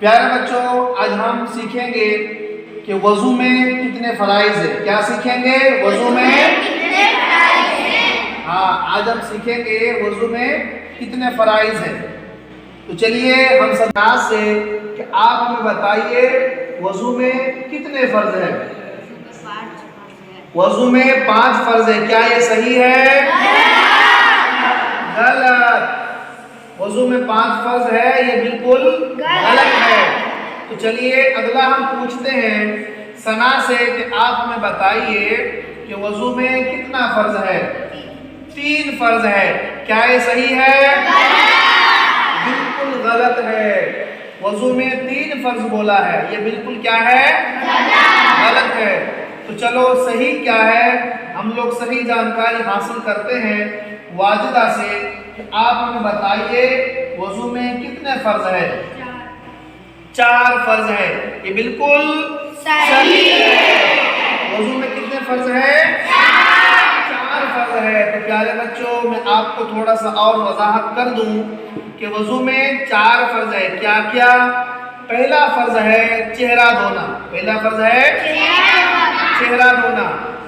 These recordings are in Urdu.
پیارے بچوں، آج ہم سیکھیں گے کہ وضو میں کتنے فرائض ہیں۔ کیا سیکھیں گے؟ وضو میں کتنے فرائض ہیں۔ ہاں، آج ہم سیکھیں گے وضو میں کتنے فرائض ہیں۔ تو چلیے ہم سب سے کہ آپ ہمیں بتائیے وضو میں کتنے فرض ہیں؟ وضو میں 5 فرض ہیں۔ کیا یہ صحیح ہے؟ غلط۔ وضو میں 5 فرض ہے، یہ بالکل غلط ہے۔ تو چلیے اگلا ہم پوچھتے ہیں ثنا سے کہ آپ ہمیں بتائیے کہ وضو میں کتنا فرض ہے؟ 3 فرض ہے۔ کیا یہ صحیح ہے؟ بالکل غلط ہے۔ وضو میں 3 فرض بولا ہے، یہ بالکل کیا ہے؟ غلط ہے۔ تو چلو صحیح کیا ہے، ہم لوگ صحیح جانکاری حاصل کرتے ہیں واجدہ سے کہ آپ ہمیں بتائیے وضو میں کتنے فرض ہے؟ 4 فرض ہے، یہ بالکل صحیح ہے۔ وضو میں کتنے فرض ہے؟ 4 فرض ہے۔ تو پیارے بچوں، میں آپ کو تھوڑا سا اور وضاحت کر دوں کہ وضو میں 4 فرض ہے۔ کیا کیا؟ پہلا فرض ہے چہرہ دھونا۔ پہلا فرض ہے چہرہ دھونا۔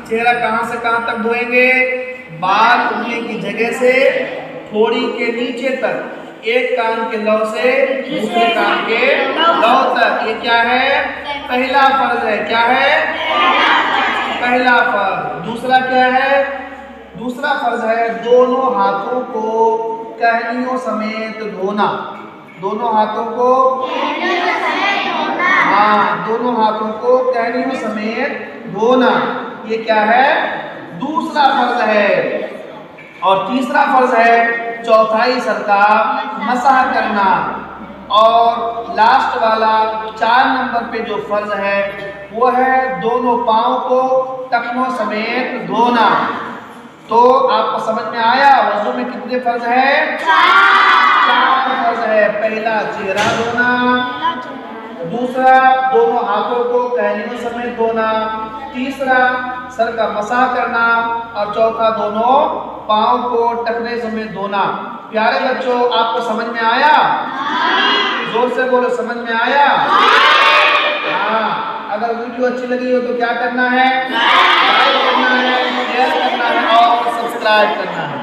چہرہ کہاں سے کہاں تک دھوئیں گے؟ بال انگلی کی جگہ سے تھوڑی کے نیچے تک، ایک کان کے لو سے دوسرے کان کے لو تک۔ یہ کیا ہے؟ پہلا فرض ہے۔ کیا ہے؟ پہلا فرض۔ دوسرا کیا ہے؟ دوسرا فرض ہے دونوں ہاتھوں کو کہنیوں سمیت دھونا۔ دونوں ہاتھوں کو دونوں ہاتھوں کو کہنیوں سمیت دھونا۔ یہ کیا ہے؟ دوسرا فرض ہے۔ اور تیسرا فرض ہے چوتھائی سر کا مسح کرنا۔ اور لاسٹ والا 4 نمبر پہ جو فرض ہے وہ ہے دونوں پاؤں کو ٹخنوں سمیت دھونا۔ تو آپ کو سمجھ میں آیا وضو میں کتنے فرض ہے؟ 4 فرض ہے۔ پہلا چہرہ دھونا، دوسرا دونوں ہاتھوں کو کہنیوں سمیت دھونا، تیسرا سر کا مسح کرنا، اور چوتھا دونوں پاؤں کو ٹخنے سمیت دھونا۔ پیارے بچوں، آپ کو سمجھ میں آیا؟ زور سے بولو، سمجھ میں آیا؟ ہاں۔ اگر ویڈیو اچھی لگی ہو تو کیا کرنا ہے؟ لائک کرنا ہے، شیئر کرنا ہے اور سبسکرائب کرنا ہے۔